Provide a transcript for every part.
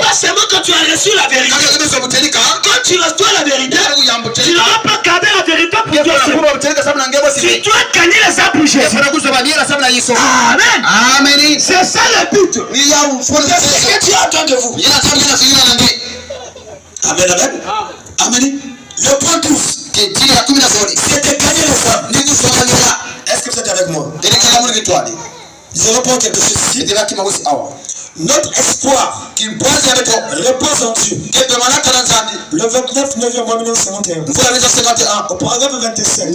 pas seulement quand tu as reçu la vérité. Quand tu reçois la vérité, tu ne dois pas garder la vérité pour toi seul. Tu dois gagner les âmes pour Jésus. Amen. Amen. C'est ça le but. C'est ce que Dieu attend de vous. Amen, amen. Amen. Le point 12, c'est de gagner les âmes. Est-ce que vous êtes avec moi? Je reprends quelque chose ici. Notre espoir qui repose en Dieu. Le 29 novembre 1951. Au paragraphe 25.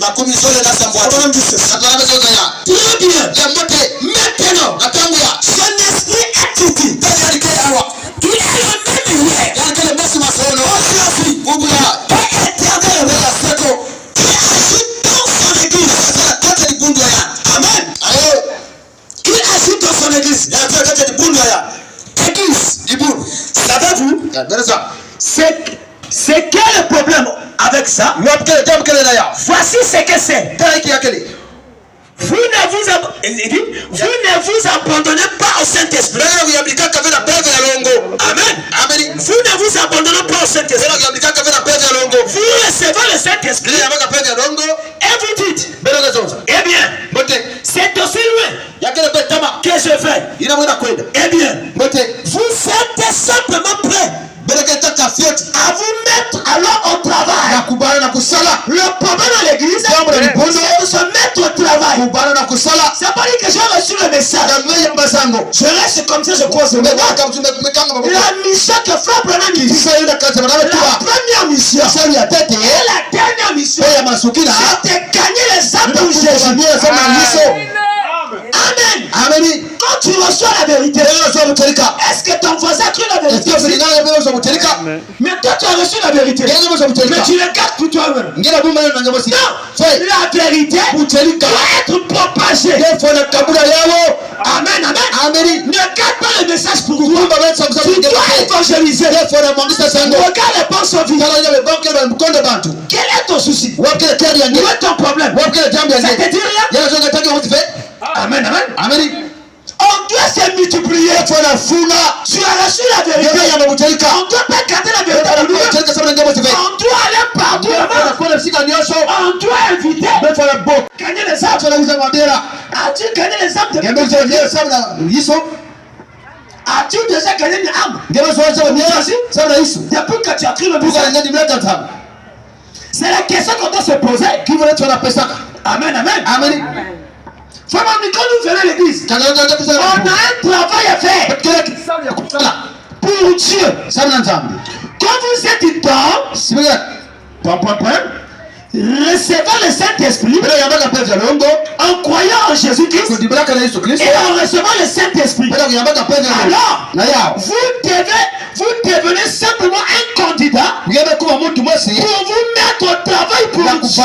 Très bien. Maintenant, son esprit actif. Il est le même hier. Aujourd'hui. Et éternel. Qui ajoute dans son église. Amen. Qui ajoute dans son église. Église. Savez-vous? C'est quel le problème avec ça? Voici ce que c'est. Vous ne vous abandonnez pas au Saint-Esprit. Amen. Vous ne vous abandonnez pas au Saint-Esprit. Vous recevez le Saint-Esprit et vous dites, eh bien, c'est aussi loin que je vais. Eh bien, vous êtes simplement prêts à vous mettre alors au travail. Le problème à l'église, c'est de se mettre au travail. C'est pas dire que j'ai reçu le message. Je reste comme ça, je croise le message. La mission que Frère Branham dit, la première mission et la dernière mission, c'est de gagner les âmes pour Jésus. Amen. Amen. Quand tu reçois la vérité, est-ce que ton voisin a cru la vérité? Mais toi tu as reçu la vérité, mais tu le gardes pour toi-même. Non, la vérité doit être propagée. Amen, amen. Ne garde pas le message pour toi. Tu dois évangéliser. Regarde les bons sauvis. Quel est ton souci? Où est ton problème? Ça te dit rien? Amen, amen. On doit se multiplier. Tu as reçu la vérité. On ne doit pas garder la vérité. On doit aller partout. On doit inviter. Gagner les âmes. As-tu gagné les âmes de as-tu déjà gagné une âme? Depuis que tu as pris le message. C'est la question qu'on doit se poser. Amen, amen. Quand nous venons à l'église, on a un travail à faire pour Dieu. Quand vous êtes dedans, recevez le Saint-Esprit en croyant en Jésus-Christ et en recevant le Saint-Esprit. Alors, vous devenez simplement un candidat pour vous mettre au travail pour Dieu.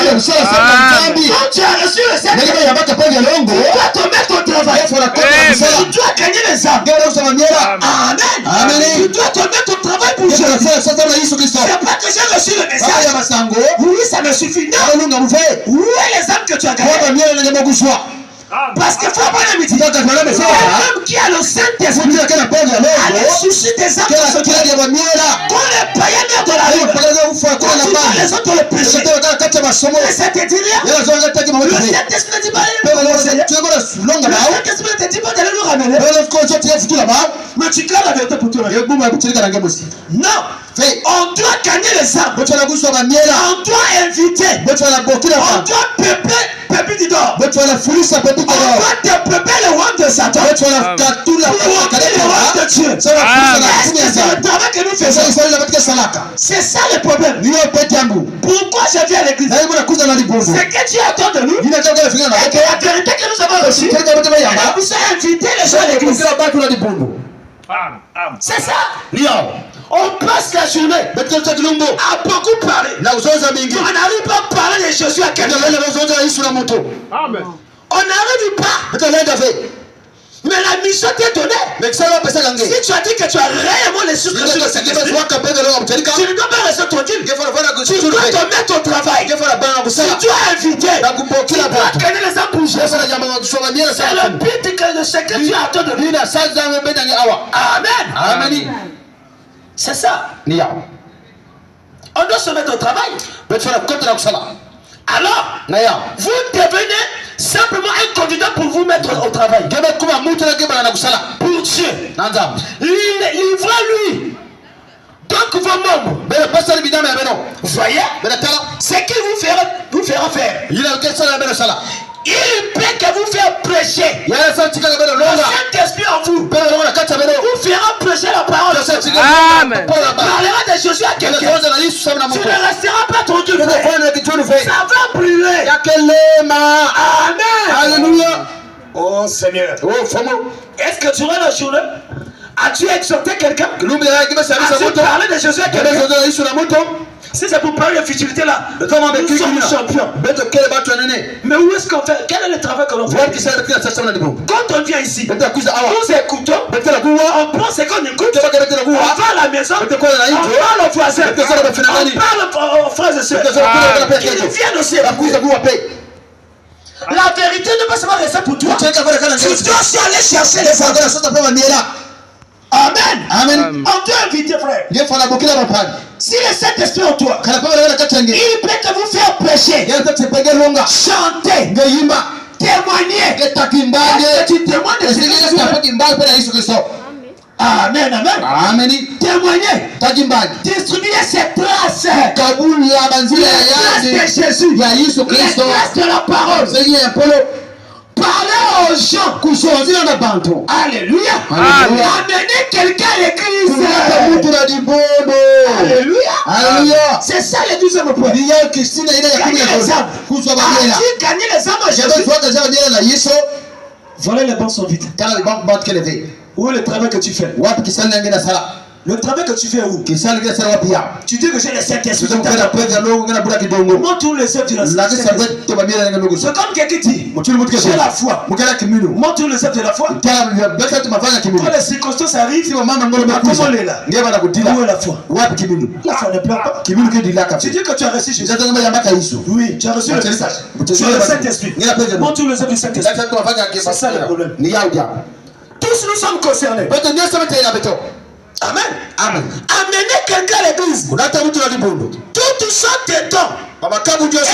Quand tu as reçu le Saint-Esprit, tu dois te mettre au travail. Tu dois gagner les âmes. Amen. Tu dois te mettre au travail pour Dieu. C'est pas que j'ai reçu le message. Oui, ça me suffit. Non. Où est les âmes que tu as gagnées? Parce que faut pas les méditer. L'homme qui a le Saint-Esprit a le souci des âmes. Quand les païens meurent de la rue, quand les autres le péché, mais ça te dit rien. Le Saint-Esprit ne dit pas d'aller nous ramener. Mais tu gardes la vérité pour toi. Non. On doit gagner les âmes. On doit inviter. On doit peupler du dehors. On doit dépeupler le roi de Satan. Pour remplir le roi de Dieu. Est-ce que c'est le travail que nous faisons? C'est ça le problème. Pourquoi je viens à l'église? C'est que Dieu attend de nous. Et que la vérité que nous avons reçue, vous a invité les gens à l'église. C'est ça. On passe la journée à beaucoup parler. On n'arrive pas à parler de Jésus à quelqu'un. On n'arrive pas. Mais la mission t'est donnée. Si tu as dit que tu as réellement les sources de Saint-Esprit, tu ne dois pas rester tranquille. Tu dois te mettre au travail. Tu dois inviter. Tu dois gagner les âmes pour Jésus. C'est le but de ce que tu attends de lui. Amen. C'est ça. On doit se mettre au travail. Alors, vous devenez simplement un candidat pour vous mettre au travail. Pour Dieu. Livrez-lui. Donc vos membres. Vous voyez? Ce qu'il vous fera faire. Il peut que vous faire prêcher. Le Saint-Esprit en vous vous fera prêcher la parole. Amen. Tu parleras de Jésus à quelqu'un. Tu ne resteras pas tranquille. Ça va brûler. Amen. Alléluia. Oh Seigneur. Est-ce que durant la journée, as-tu exhorté quelqu'un? As-tu parlé de Jésus à quelqu'un? Si c'est pour parler de futilité là, nous sommes champions. Mais où est-ce qu'on fait? Quel est le travail que l'on fait? Quand on vient ici, nous écoutons, on prend ce qu'on écoute, on va à la maison, on parle aux voisins, on parle aux frères et sœurs. Qu'ils viennent aussi. La vérité ne peut pas rester pour toi. Tu dois aussi aller chercher les gens. Amen. Amen. On doit inviter, frère. Si le Saint-Esprit en toi, il peut te vous faire prêcher, chanter, témoigner. Tu témoignes de Jésus. Amen, amen. Amen. Témoigner. Distribuer ses traces. Les traces de Jésus. Les traces de la parole. Parler aux gens. Alléluia. Amener quelqu'un à l'église. Alléluia. C'est ça le deuxième point. Gagner les âmes. As-tu gagné les âmes à Jésus? Voilà les bancs sont vides. Où est le travail que tu fais? Le travail que tu fais où? Tu dis que j'ai le Saint-Esprit. Montre les œuvres de la Saint-Esprit. C'est comme quelqu'un dit, j'ai la foi. Montre les œuvres de la foi. Quand les circonstances arrivent, comment on est là? Où est la foi? La foi ne pleure pas. Tu dis que tu as reçu Jésus. Oui, tu as reçu le message. Tu as le Saint-Esprit. Montre les œuvres du Saint-Esprit. C'est ça le problème. Tous nous sommes concernés. Amen. Amen. Amener quelqu'un à l'église. Toutes sortes de dons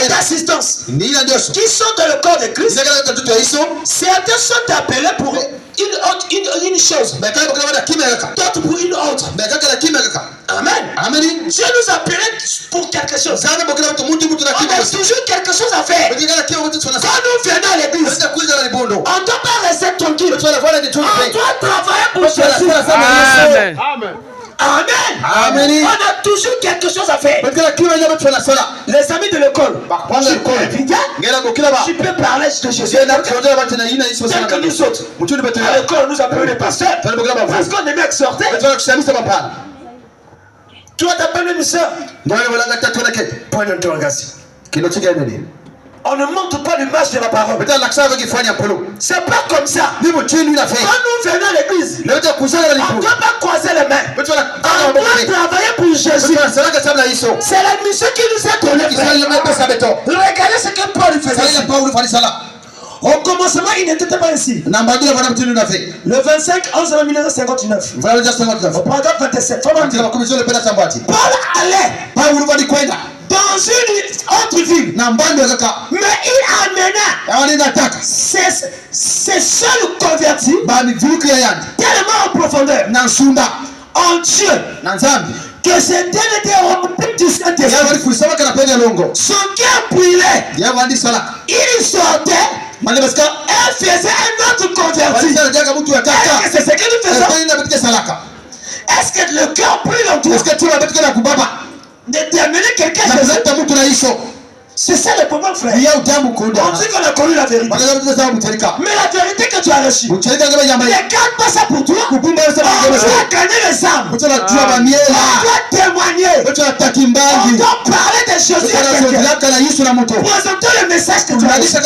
et d'assistance qui sont dans le corps de Christ. Certains sont appelés pour une chose, d'autres pour une autre. Amen. Dieu nous appelle pour quelque chose. On a toujours quelque chose à faire. Quand nous venons à l'église, on ne doit pas rester tranquille. On doit travailler pour Jésus. Amen. Amen. Amen. On a toujours quelque chose à faire. Les amis de l'école, tu peux parler de Jésus. Tel que nous autres. À l'école, nous appelons les pasteurs. Parce qu'on aime exhorter. Toi, t'appelles une soeur. Point d'interrogation. On ne montre pas l'image de la parole. C'est pas comme ça. Quand nous venons à l'église, on ne doit pas croiser les mains. On doit travailler pour Jésus. C'est la mission qui nous est donnée. Regardez ce que Paul faisait. Au commencement, il n'était pas ici. Le 25 11 1959. Au paragraphe 27. Paul allait dans une autre ville. Mais il amena ces seuls convertis tellement en profondeur en Dieu que ces derniers étaient remplis du Saint-Esprit. Son cœur brûlait. Il sortait. Elle faisait un autre converti. Est-ce que c'est ce que nous faisons? Est-ce que le cœur brûle en toi? De terminer quelqu'un chez eux? C'est ça le problème, frère. On dit qu'on a connu la vérité. Mais la vérité que tu as reçue, ne garde pas ça pour toi. On doit gagner les âmes. On doit témoigner. On doit parler de Jésus à quelqu'un. Présenter le message que tu as reçu.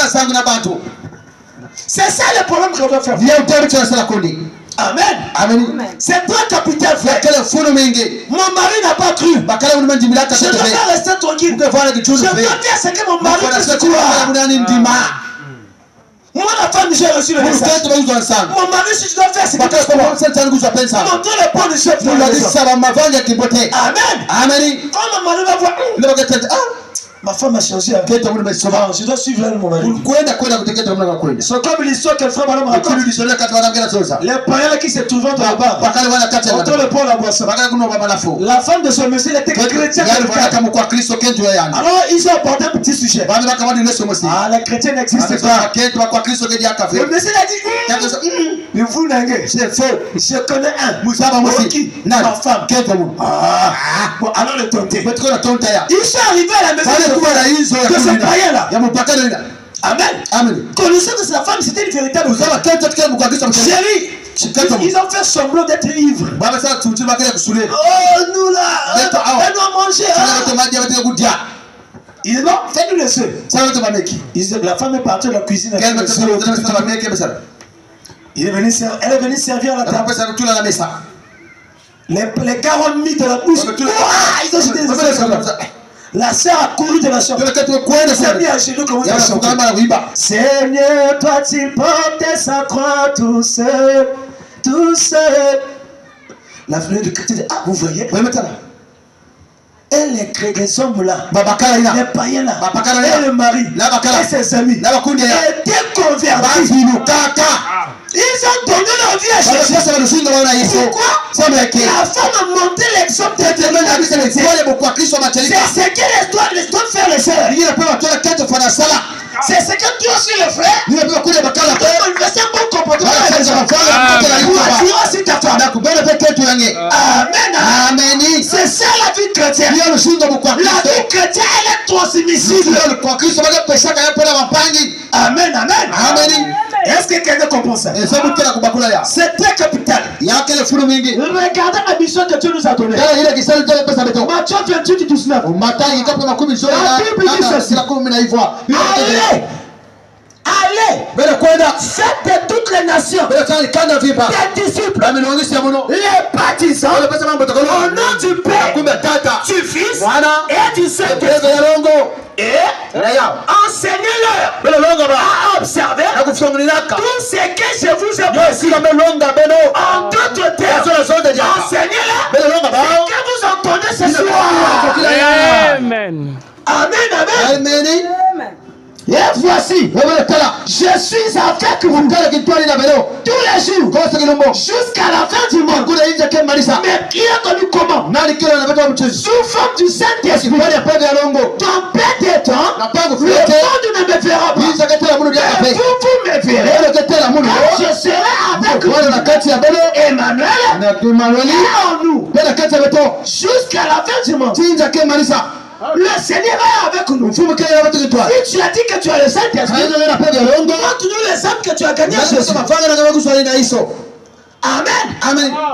C'est ça le problème que l'on doit faire. Amen. C'est toi, capitaine, frère. Mon mari n'a pas cru. Je ne dois pas rester tranquille. Je dois faire ce que mon mari peut croire. Moi, la femme, j'ai reçu le message. Mon mari, si je dois faire ce que tu fais, montrez le point du chef. Amen. Amen. Quand mon mari va voir, ma femme a changé. Je dois suivre elle, mon mari. C'est comme l'histoire que frère Madame raconte. Les païens qui se trouvaient dans la barre. Entre le pont et la boisson. La femme de ce monsieur était chrétienne. Alors ils ont abordé un petit sujet. Les chrétiens n'existent pas. Le monsieur a dit, mais vous n'avez c'est faux. Je connais un. Qui? Ma femme. Bon, alors le tonté. Ils sont arrivés à la maison de ce païen-là. Amen. Connaissant que sa femme, c'était une véritable chérie. Ils ont fait semblant d'être ivres. Oh, nous là, elle doit manger. Ils disent non, fais-nous le seul. La femme est partie de la cuisine. Elle est venue servir à la table. Les 40 minutes de la bouche. Ils ont jeté des choses. La sœur a couru de la chambre. Elle s'est mise à genoux comme ça. Seigneur, toi tu portes sa croix tout seul. La fenêtre de chrétien dit, vous voyez? Et les hommes là, les païens là, et le mari, et ses amis, étaient convertis. Ils ont donné leur vie à Jésus. Pourquoi? La femme a monté l'exemple de Dieu. C'est ce que les doivent faire les sœurs. C'est ce que tu as sur les frères. Tu dois manifester un bon comportement. Amen. C'est ça la vie chrétienne. La vie chrétienne, elle est transmissible. Amen. Est-ce que quelqu'un comprend ça? C'est très capital. Regardez la mission que Dieu nous a donnée. Matthieu 28 19. La Bible dit ceci. Allez, faites de toutes les nations des disciples, les baptisants au nom du Père, du Fils et du Saint-Esprit. Et enseignez-leur à observer tout ce que je vous ai prescrit. En d'autres termes, enseignez-leur ce que vous entendez ce soir. Amen. Et voici, je suis avec vous tous les jours jusqu'à la fin du monde. Mais qui a connu comment? Sous forme du Saint-Esprit. Dans peu de temps, le monde ne me verra pas. Mais vous me verrez. Quand je serai avec vous. Emmanuel est en nous. Jusqu'à la fin du monde. Le Seigneur est avec nous. Si tu as dit que tu as le Saint-Esprit, montre-nous les âmes que tu as gagnées à Jésus. Amen.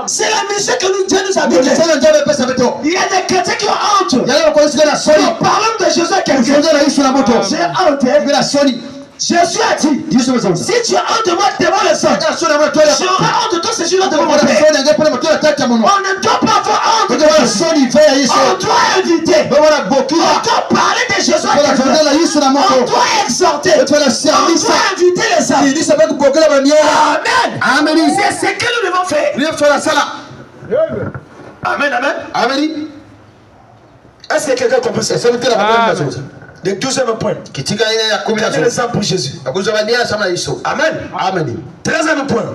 C'est la mission que Dieu nous a donnée. Il y a des chrétiens qui ont honte. En parlant de Jésus à quelqu'un, j'ai honte. Jésus a dit, si tu as honte de moi devant le sang, tu auras honte de toi ce jour-là devant mon Père. On ne doit pas avoir honte. On doit inviter. On doit parler de Jésus à quelqu'un. On doit exhorter. On doit inviter les âmes. Amen. C'est ce que nous devons faire. Amen. Est-ce que quelqu'un comprend ça? Le 12e point. Regardez les âmes pour Jésus. Amen. 13e point.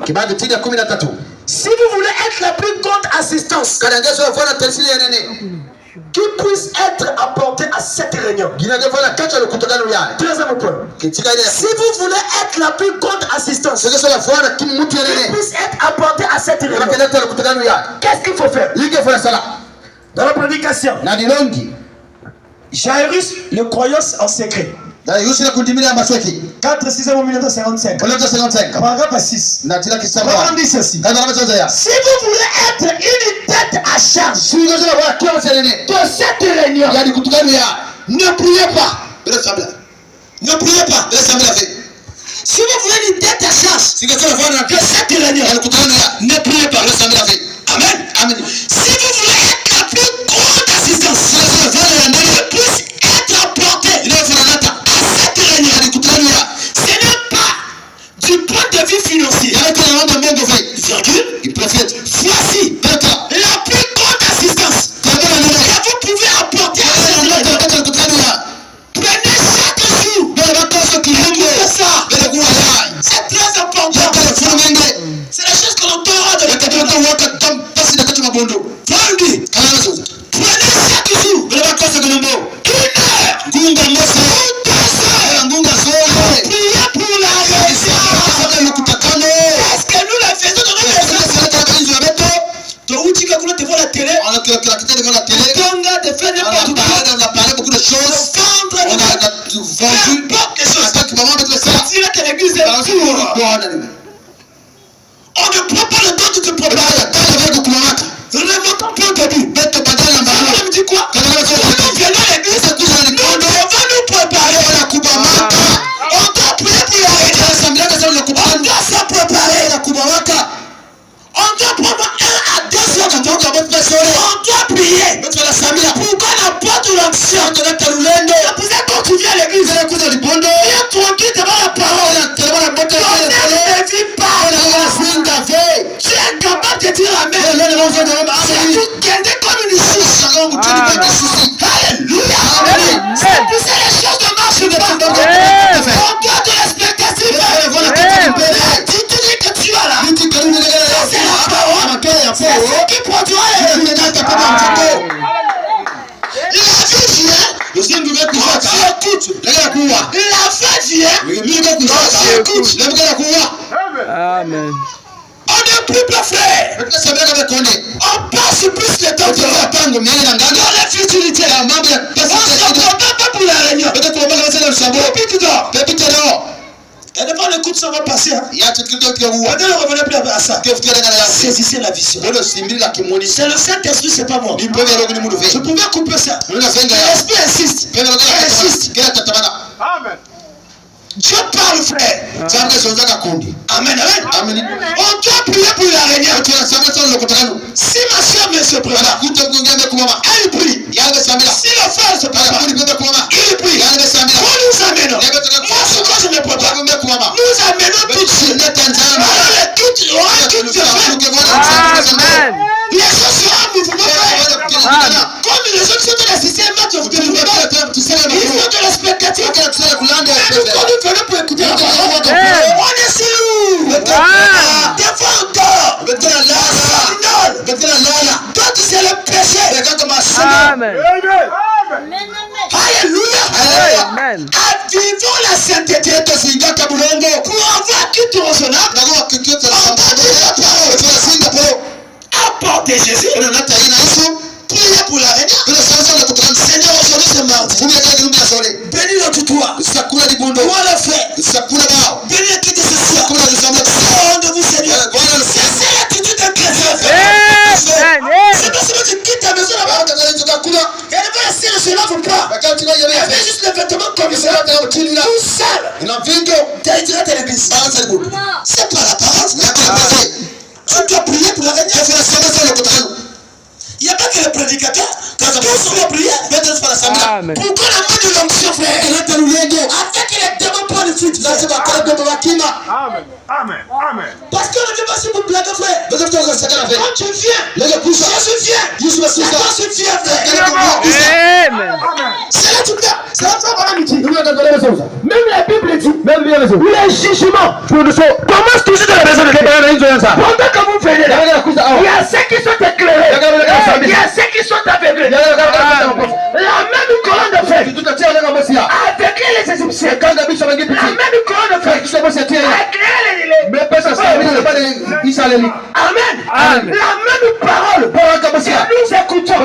Si vous voulez être la plus grande assistance qui puisse être apportée à cette réunion. 13e point. Si vous voulez être la plus grande assistance qui puisse être apportée à cette réunion, qu'est-ce qu'il faut faire? Dans la prédication, Jairus, le croyant en secret. 4 6 1955. Paragraphe 6. On dit ceci. Si vous voulez être une tête à charge de cette réunion, ne priez pas. Ne priez pas. Si vous voulez une tête à charge de cette réunion, ne priez pas. Amen. Si vous voulez être la plus grande assistance, ne puisse être apportée à cette réunion, ce n'est pas mabondo. Vangi. Prenez chaque jour. Vous avez quoi ce que nous avons? Gunga mosa. Gunga zoe. Priez pour la réussite. Est-ce que nous la faisons dans notre devant la télé? On a devant la télé. On a parlé beaucoup de choses. On a vendu des choses. Que l'église est on ne prend pas le temps de te préparer. Vraiment ton plan de but. Ça me dit quoi? Quand nous venons à l'église, nous devons nous préparer. On doit prier pour la réunion. On doit se préparer. On doit prendre 1 à 2 heures de temps. On doit prier. Pourquoi la porte de l'ancien de la Talulendo? C'est pour ça que quand tu viens à l'église, viens tranquille devant la parole. Ne vis pas. Tu es capable de dire amen. Tu tiens comme une souche. Alléluia. C'est pour ça les choses ne marchent pas. On doit de l'expectative. Tu te dis que tu as là. C'est la parole. C'est ce qui produira les résultats. La vie vient. Amen. On n'est plus pas frère. On passe plus le temps dans la futilité. On se prépare pas pour la réunion. Et devant le coup de ça va passer. On ne revenez plus à ça. Saisissez la vision. C'est le Saint-Esprit, c'est pas moi. Je pouvais couper ça. L'Esprit insiste. Amen. Dieu parle, frère. Amen, amen. On doit prier pour la réunion. Si ma soeur me se prépare, elle prie. Si le frère se prépare, il prie. Nous amenons. Moi, ce que je me prépare, nous amenons tout de suite. Les choses seront en mouvement. Comme les autres sont dans le système, il faut de l'expectative. Nous venons pour écouter la parole. On est si lourd. Devant encore. D'autres c'est le péché. Amen. Alléluia. Amen. Vivons la sainteté pour avoir quitte raisonnable. Apportez Jésus. Priez pour la réunion. Seigneur, aujourd'hui c'est mardi. Bénis notre toit. Moi le frère. Bénis l'équipe de ce soir. Au nom de vous, Seigneur. C'est l'attitude d'un chrétien. C'est parce que tu quittes ta maison là-bas. Et devant la scène, cela ne veut pas. Il y avait juste les vêtements comme ça. Tout sale. Tu as été à l'église. C'est pas la parole. Tu dois prier pour la réunion. Il n'y a pas que le prédicateur. Tous doivent prier. Amen. Pourquoi la main de l'onction, frère? Avec les démons pour le futur. Amen. Amen. Amen. Parce que le démon, c'est pour blaguer, frère. Quand tu viens, Jésus vient. Jésus vient, frère. Amen. C'est là tout le temps. C'est la fin de la midi. Même la Bible dit, les jugements commencent toujours dans la maison de Dieu. Pendant que vous venez là, il y a ceux qui sont éclairés, il y a ceux qui sont aveuglés. La même colonne de feu avec les Égyptiens, la même colonne de feu avec les Amen. La même parole que nous écoutons,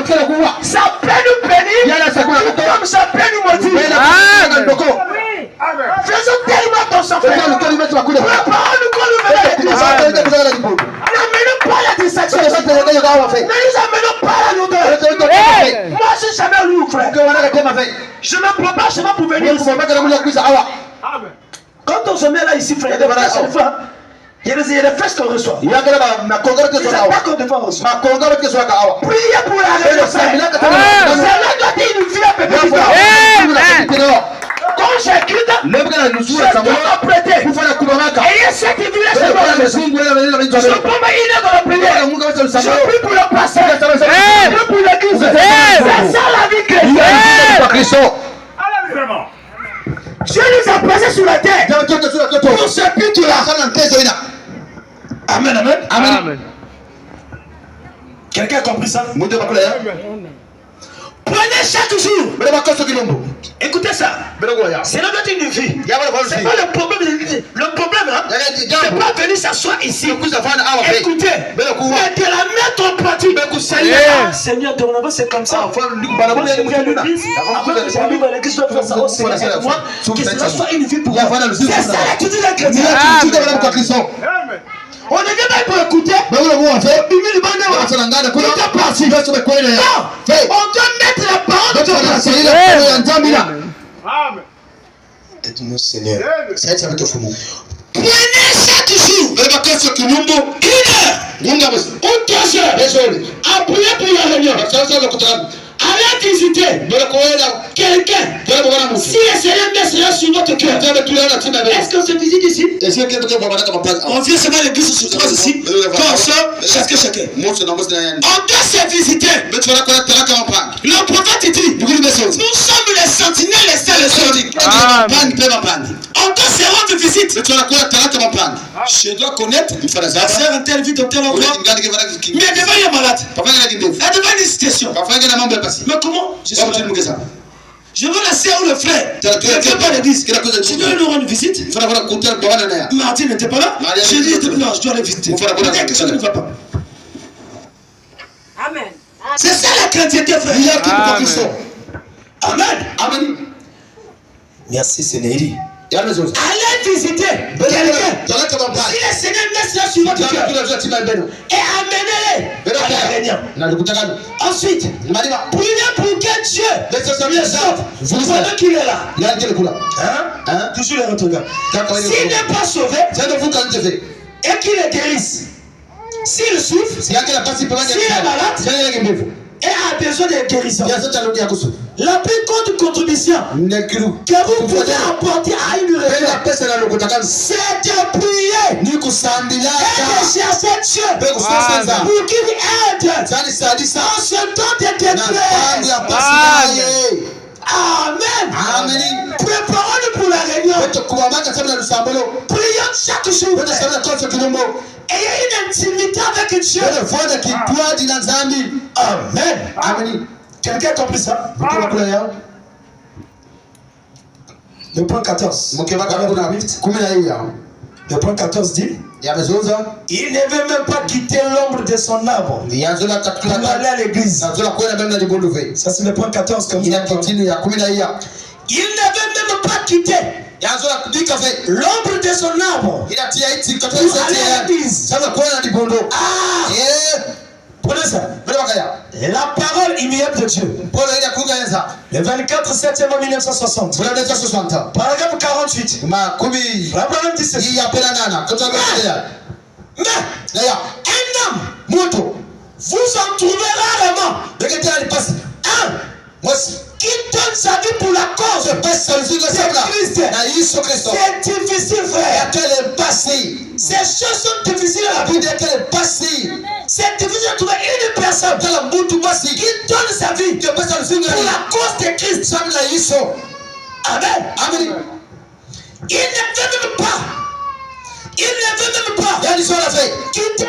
ça peut nous bénir comme ça peut nous motiver. Faisons tellement attention, frère. Préparons-nous quand nous venons à l'église. N'amenons pas la distraction. Ne nous amenons pas la longueur. Moi, je suis jamais lourd, frère. Je me prépare seulement pour venir ici. Quand on se met là ici, frère, il y a des fesses qu'on reçoit. Il y a des attaques qu'on devrait recevoir. Priez pour la réunion. C'est là que tu une vie à peu près. Quand j'écris, je dois prêter. Ayez cette village de moi. Je prends ma idée dans la prière. Je prie pour le pasteur. Je prie pour l'église. C'est ça la vie chrétienne. Dieu nous a placés sur la terre pour ce but-là. Amen, amen. Amen. Quelqu'un a compris ça? Mundu bakula ya. Prenez chaque jour. Bele bakoso kilombo. Écoutez ça. C'est la note d'une vie. C'est pas le problème. Le problème, hein, c'est pas venir s'asseoir ici. Écoutez, mais de la mettre en pratique. Seigneur, dorénavant, c'est comme ça. Que cela soit une vie pour moi. C'est ça l'attitude d'un chrétien. On ne vient pas pour écouter. On doit mettre la parole de Dieu. Amen. Aide-nous, Seigneur. Prenez chaque jour une heure ou 2 heures à prier pour la réunion. Allez visiter quelqu'un. Si le Seigneur met cela sur notre cœur, est-ce qu'on se visite ici? On vient seulement à l'église sur place ici. Quand on sort, chacun. On doit se visiter. Le prophète dit, nous sommes les sentinelles, les stars, les sœurs. On doit se rendre visite. Je dois connaître la sœur en telle vie, dans tel endroit. Mais devant il est malade. Elle devant une situation. Mais comment? Je veux la sœur ou le frère. Je ne fais pas l'église. Tu dois nous rendre visite. Martin n'était pas là. Je dis non, je dois aller visiter. Il y a quelque chose qui ne va pas. Amen. C'est ça la chrétienté, frère. Amen. Amen. Merci, Seigneur. Allez visiter quelqu'un. Si le Seigneur met cela sur votre cœur, et amenez-les à la réunion. Ensuite, priez pour que Dieu le sauve. Vous savez qu'il est là. Toujours le retard. S'il n'est pas sauvé, et qu'il est guérisse, s'il souffre, s'il est malade, et a besoin de guérison, la plus grande contribution que vous pouvez apporter à une réunion, c'est de prier et de chercher Dieu pour qu'il aide en ce temps de détresse. Amen. Préparons-nous pour la réunion. Prions chaque jour. Ayez une intimité avec Dieu. Amen. Amen. Quelqu'un a compris ça? Le point 14. Le point 14 dit, il ne veut même pas quitter l'ombre de son arbre pour aller à l'église. Ça c'est le point 14 comme ça. Il ne veut même pas quitter l'ombre de son arbre pour aller à l'église. Prenez ça. La parole immuable de Dieu. Le 24 septembre 1960. Paragraphe 48. Abraham dit ceci. Mais un homme, vous en trouvez rarement. Qui donne sa vie pour la cause de Christ. C'est difficile, frère. Ces choses sont difficiles à la vie. C'est difficile de trouver une personne qui donne sa vie pour la cause de Christ. Amen. Amen. Il ne veut même pas quitter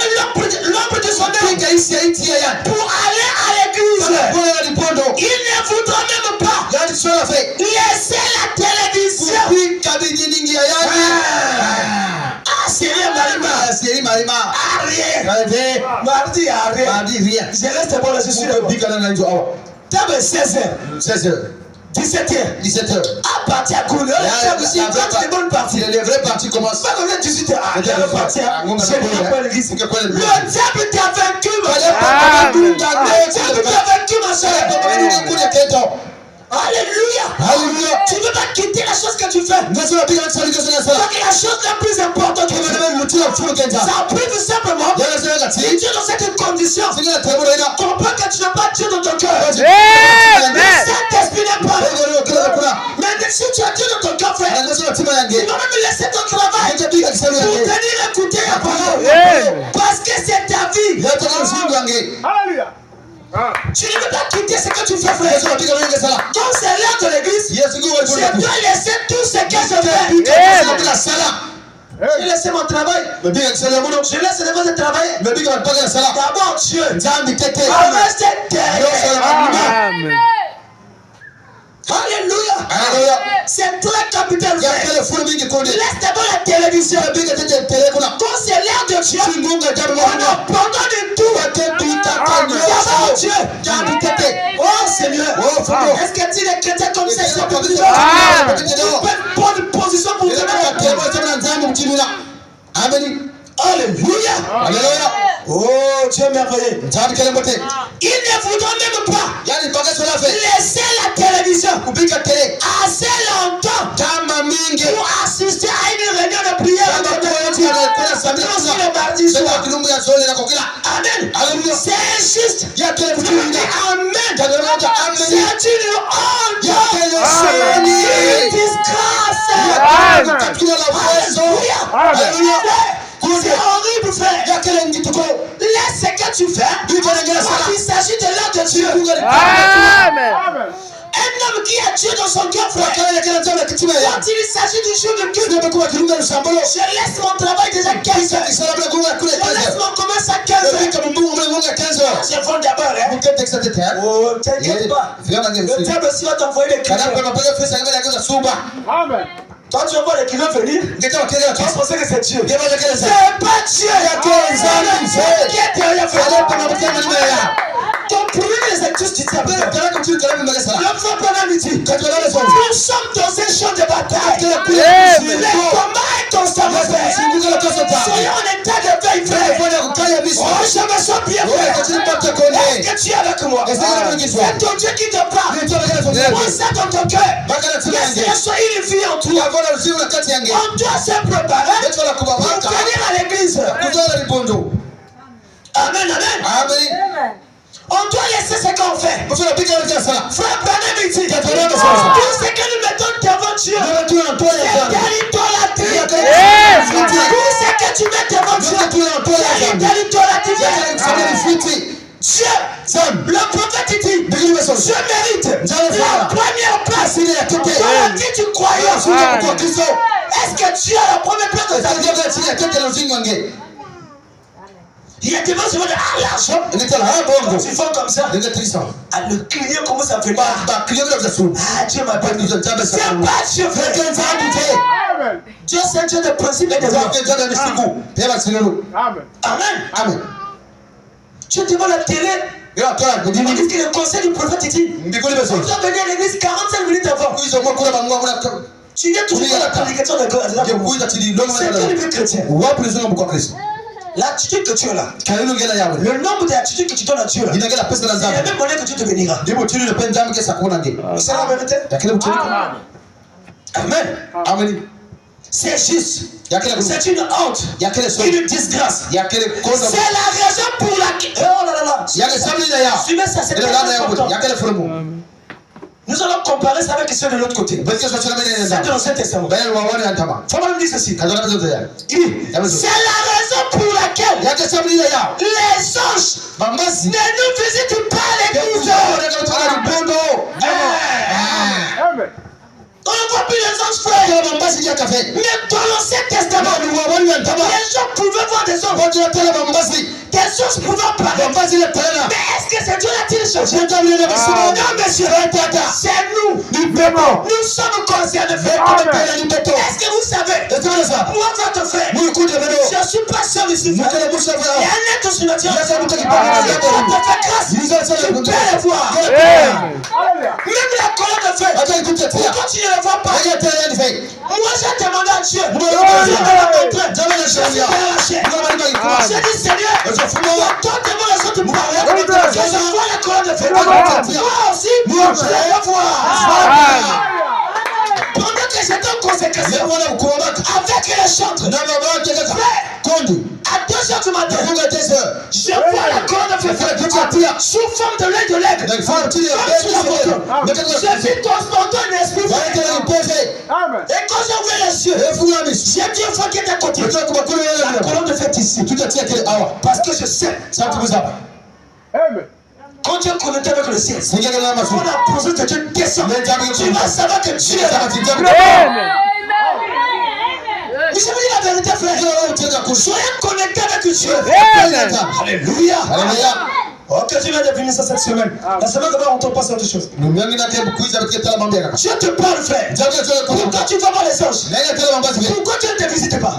l'ombre de son œuvre pour aller à l'église. Il ne voudra même pas laisser la télévision. Série Marima. Mardi, rien. Je reste bon là, je suis là. Tabe 16h. 17h. À partir de Koulé, c'est une bonne partie. Les vraies parties commencent. Pas comme 18h. Le diable t'a vaincu, ma soeur. Alléluia. Tu ne veux pas quitter la chose que tu fais. Donc la chose la plus importante, ça prive simplement. Si tu es dans cette condition, comprends que tu n'as pas Dieu dans ton cœur. Le Saint-Esprit n'est pas là. Mais si tu as Dieu dans ton cœur, frère, tu vas même laisser ton travail pour venir écouter la parole. Parce que c'est ta vie. Alléluia. Tu ne veux pas quitter ce que tu fais, frère. Quand c'est l'heure de l'église, je dois laisser tout ce que je fais. J'ai laissé mon travail. Je laisse les gens travailler. D'abord Dieu. Reste derrière. Amen. Alléluia. C'est très capital. Laisse d'abord la télévision. Quand c'est l'heure de Dieu, on abandonne tout. D'abord Dieu. Oh Seigneur. Est-ce que tu es des chrétiens comme ça? Ils peuvent prendre une position pour te mettre. Amen. Alléluia. Alléluia. Oh Dieu merveilleux. Ils ne voudront même pas laisser la télévision assez longtemps pour assister à une réunion de prière. Le mardi soir. Amen. C'est injuste. Amen. C'est une honte. Une disgrâce. Alléluia. C'est horrible, frère. Laisse ce que tu fais. Quand il s'agit de l'heure de Dieu. Amen. Un homme qui a Dieu dans son cœur, frère. Quand il s'agit du jour de culte, je laisse mon travail déjà 15 heures. Je laisse mon commerce à 15 heures. Je vends d'abord. Oh, t'inquiète pas. Le diable aussi va t'envoyer des cris. Amen. Toi, tu vas voir les clients venir. Tu vas penser que c'est Dieu. C'est pas Dieu. Qui est derrière toi. Ton premier des actus du diable. Le faux pendant midi. Nous sommes dans un champ de bataille. Le combat est constamment fait. Soyons en état de veille, frère. Oh, je me sens bien, frère. Est-ce que tu es avec moi? C'est ton Dieu qui te parle. Pose ça dans ton cœur. Laisse sois une vie en toi. On doit se préparer pour venir à l'église. Amen, amen. On doit laisser ce qu'on fait. Frère Branham dit, tout ce que nous mettons devant Dieu, c'est de l'idolâtrie. Tout ce que tu mets devant Dieu, c'est de l'idolâtrie. Dieu, le prophète dit, je mérite la première place dans la vie du croyant. Est-ce que Dieu a la première place de ta vie? Il y a des gens qui vont dire, ah l'argent, quand ils font comme ça, le client commence à venir. Ah Dieu m'a béni. C'est pas Dieu, frère. Dieu c'est un Dieu de principe et de loi. Amen. Tu demandes la télé. On dit que le conseil du prophète dit, on doit venir à l'église 45 minutes avant. Tu viens toujours à la prédication de God. C'est une vie chrétienne. L'attitude que tu as là, le nombre d'attitudes que tu donnes à Dieu là, c'est la même monnaie que Dieu te bénira. C'est la vérité. Amen. C'est juste. C'est une honte. Une disgrâce. C'est la raison pour laquelle. Oh là là. Suivez ça, c'est très important. Nous allons comparer ça avec ceux de l'autre côté. C'est de l'Ancien Testament. Faut me dire ceci. Il dit, c'est la raison pour laquelle les anges ne nous visitent pas l'église. On ne voit plus les anges, frère. Mais dans l'Ancien Testament, les gens pouvaient voir des anges. Des anges pouvaient parler. Mais est-ce que c'est Dieu l'a-t-il changé? Non, monsieur. C'est nous. Nous sommes concernés. Est-ce que vous savez? Moi, votre frère, je ne suis pas seul ici. Il y a un être sur la terre. Quand te fait grâce, tu peux le voir. Même la colonne de feu. Pourquoi tu ne le vois pas? Moi, j'ai demandé à Dieu. J'ai dit, Seigneur, toi, demande les autres pour parler. Je vois la colonne de feu. Moi aussi, je vais voir. Pendant que j'étais en consécration avec les chantres, à 2h du matin, je vois la colonne de feu sous forme de l'œil de l'aigle. Je vis transporter un esprit. Et quand j'ai ouvert les yeux, j'ai dit une fois qu'il est à côté, la colonne de feu ici. Parce que je sais. Quand tu es connecté avec le ciel, quand la présence de Dieu descend, tu vas savoir que Dieu est là. Je vous dis la vérité, frère. Soyez connectés avec Dieu. Amen. Alléluia. Alléluia. Ok, tu viens de finir ça cette semaine. La semaine que on te passe à autre chose. Dieu te parle, frère. Pourquoi tu vas voir les anges? Pourquoi tu ne te visites pas?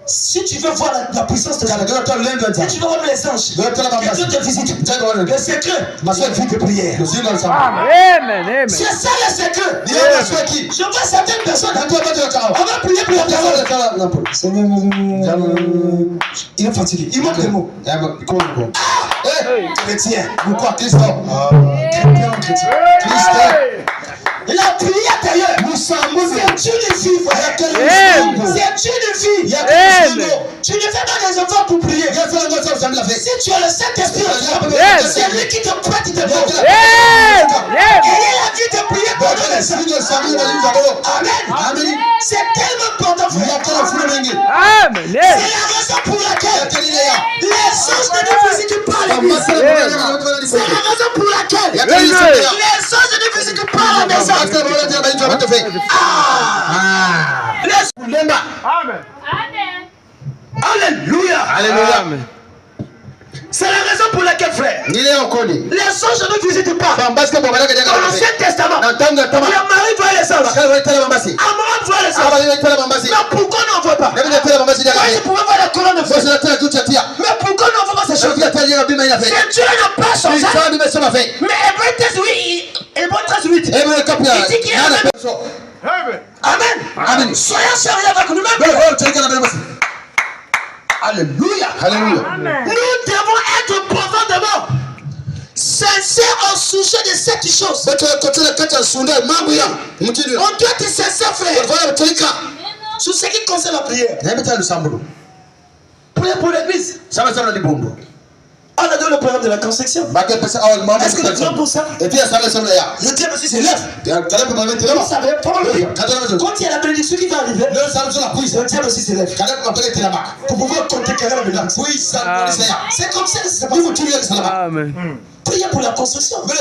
Si tu veux voir la puissance de Dieu, si tu veux voir les anges, que Dieu te visite. Le secret, ma soeur, vie de prière. Amen. C'est ça le secret. Je vois certaines personnes, on va prier pour la personne. Seigneur, il est fatigué, il manque des mots. Chrétien, pourquoi Christ? La prière intérieure, c'est une fille, frère. C'est une fille. Tu ne fais pas des efforts pour prier. Si tu as le Saint-Esprit, c'est lui qui te prête tes mots. Ayez la vie de prier pour nous les saints. Amen. C'est tellement important, frère. Amen. C'est la raison pour laquelle les anges ne nous visitent pas l'église. C'est la raison pour laquelle les anges ne nous visitent pas la maison. Amen. Alléluia. Amen. C'est la raison pour laquelle, frère, les anges ne nous visitent pas. Dans l'Ancien Testament, le mari voit les anges, Abraham voit les anges. Mais pourquoi on n'en voit pas? Moi, je pouvais voir la colonne de feu. Mais pourquoi on n'en voit pas ces choses? C'est Dieu n'a pas changé. Mais Hébreu 13:8, il dit qu'il y a Amen. Soyons sérieux avec nous-mêmes. Alléluia. Nous devons être profondément sincères au sujet de cette chose. On doit être sincère, frère, sur ce qui concerne la prière. Prière pour l'église. On a donné le programme de la conception. Est-ce que nous prions pour ça? Le diable aussi s'élève. Vous savez, quand il y a la bénédiction qui va arriver, le diable aussi s'élève. Pour pouvoir compter carrément de l'âme. C'est comme ça. Amen. Priez pour la construction. La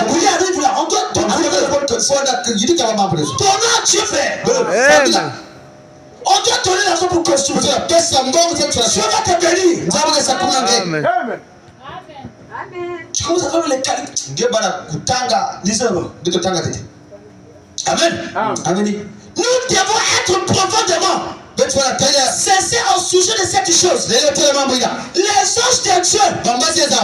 prière arrive là. On doit donner à Dieu, frère. On doit donner l'argent pour construire. Dieu va te bénir. Amen. Tu commences à faire les calmes. Amen. Nous devons être profondément sincères au sujet de cette chose. Les anges de Dieu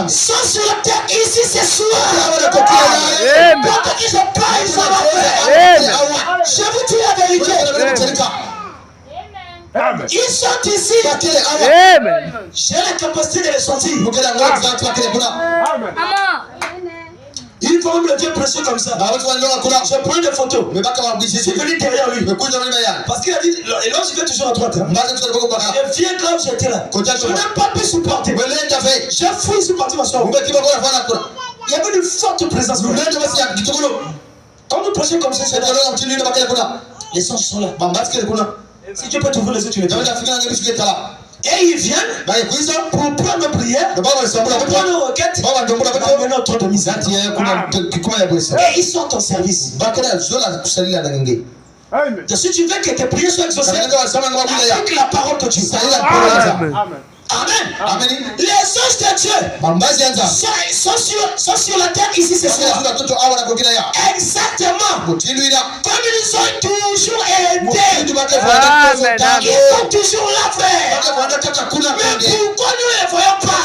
sont sur la terre ici ce soir. Pendant qu'ils ont pas, ils ont fait. Je vous dis la vérité. Amen. Ils sont ici. Amen. J'ai la capacité de les sentir. Amen. Il faut même le Dieu précieux comme ça. Je prends des photos. Je suis venu derrière lui. Parce qu'il a dit, et l'ange vient toujours à droite. Il vient là où j'étais là. Je n'ai pas pu supporter. J'ai fui, je suis parti m'asseoir. Il y avait une forte présence. Quand nous prêchons comme ça, les anges sont là. Si tu peux t'ouvrir les yeux, tu les vois. Et ils viennent pour prendre nos prières, pour prendre nos requêtes, pour amener notre de misère. Et ils sont en service. Amen. Si tu veux que tes prières soient exaucées, applique la parole que tu sais. Amen. Les anges de Dieu sont sur la terre ici ce soir. Exactement. Comme ils ont toujours été. Ils sont toujours là, frère. Mais pourquoi nous ne les voyons pas?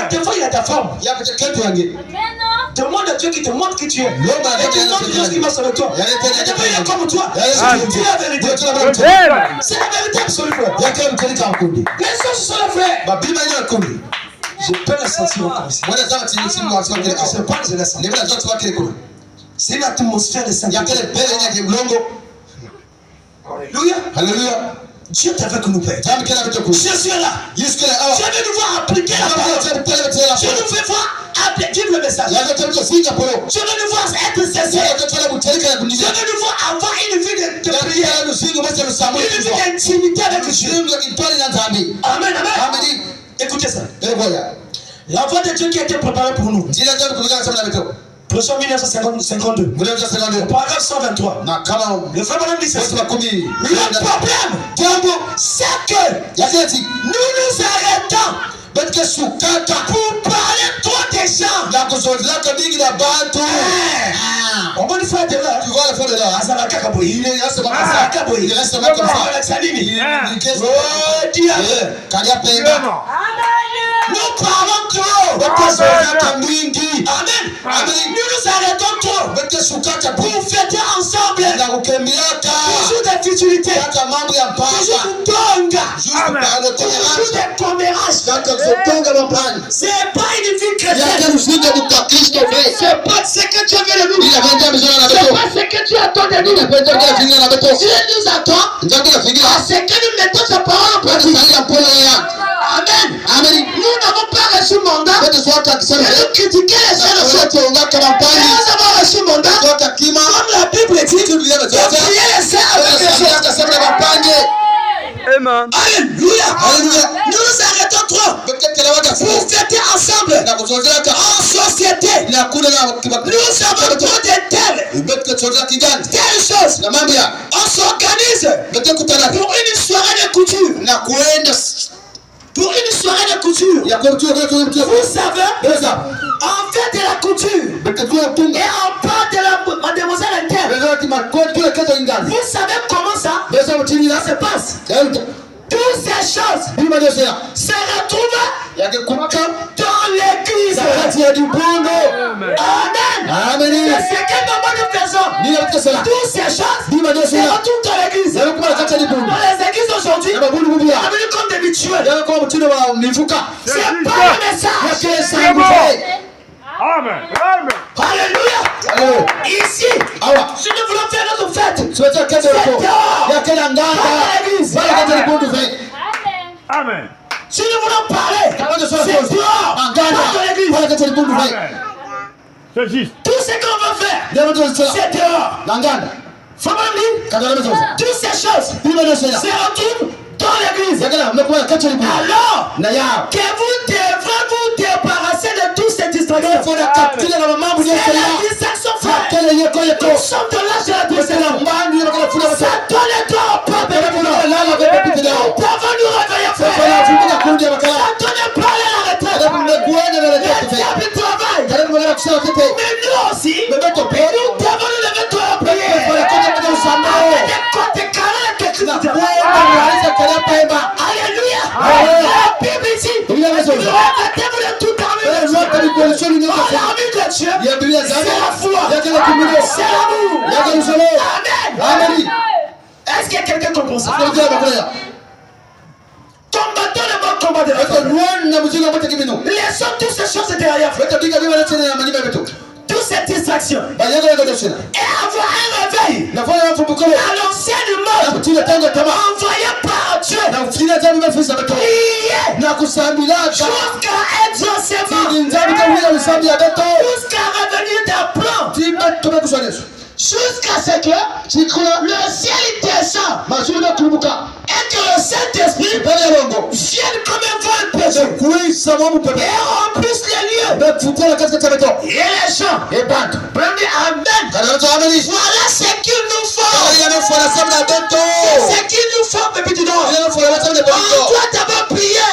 Des fois, il y a ta femme. Demande à Dieu qui te montre qui tu es. Et demande Dieu qui va sauver toi. Et des fois, il est comme toi. Je dis la vérité. C'est la vérité absolue, frère. Les anges sont là, frère. Je peux le sentir encore ici. Je parle, je le sens. C'est une atmosphère de sainteté. Alléluia. Dieu est avec nous, Père. Je suis là. Je vais nous voir appliquer la parole. Je vais nous voir vivre le message. Je vais nous voir être sincère. Je vais nous voir avoir une vie de prière. Une vie d'intimité avec Dieu. Amen. Écoutez ça. La voix de Dieu qui a été préparée pour nous. Prochain 1952. 1952. Paragraphe 123. Na kama Le frère Branham dit ceci. le problème, c'est que nous nous arrêtons pour parler trop des gens. On va le faire de là. Tu vois le fond de là. Il reste pas comme ça. Il reste pas comme ça. Nous parlons trop. Amen. Nous nous arrêtons trop pour fêter ensemble. Toujours des futilités. Toujours du tonga. Toujours des commérages. C'est pas une vie chrétienne. C'est pas ce que tu veux de nous. C'est pas ce que tu attends de nous. Dieu nous attend à ce que nous mettons sa parole en pratique. Amen. Nous n'avons pas reçu mandat de nous critiquer les gens de nous avons reçu mandat, comme la Bible dit, de prier les saints avec les gens. Amen. Alléluia. Nous nous arrêtons trop pour fêter ensemble en société. Nous avons trop de telles choses. On s'organise pour une soirée de couture. Pour une soirée de couture. Vous savez, on fait de la couture. Et on parle de la mademoiselle interne. Vous savez comment ça se passe? Toutes ces choses se retrouvent dans l'église. Amen. C'est ce que nous faisons. Toutes ces choses se retrouvent dans l'église. Dans les églises aujourd'hui, on est venus comme des mutuelles. C'est pas le message. Amen. Alléluia. Ici, si nous voulons faire notre fête, c'est dehors. L'église. Amen. Si nous voulons parler, c'est dehors. Pas dans l'église. C'est juste. Tout ce qu'on veut faire, c'est dehors. Faut même dire, toutes ces choses se retrouvent dans l'église. Alors que vous devrez vous débarrasser de toutes ces distractions. C'est la distraction, frère. Nous sommes de l'âge de la distraction. Ça donne le temps au peuple. Nous devons nous réveiller, frère. Ça donne pas la retraite. Le diable travaille. Mais nous aussi, nous devons nous lever tôt et prier. Avec des côtés carrés que Christ. Alléluia. La Bible dit, revêtez-vous de toute armure de Dieu. L'armure de Dieu, c'est la foi, c'est l'amour. Amen. Est-ce qu'il y a quelqu'un qui comprend ça? Combattons le bon combat de la foi. Laissons toutes ces choses derrière. Toutes ces distractions. Et avoir un réveil à l'ancienne mode envoyé par Dieu. Prier jusqu'à exaucement. Jusqu'à revenir d'un plan. Jusqu'à ce que le ciel descend et que le Saint-Esprit vienne comme un vol péché et remplisse les lieux et les gens. Amen. Voilà ce qu'il nous faut. C'est ce qu'il nous faut, pépite d'or. On doit d'abord prier.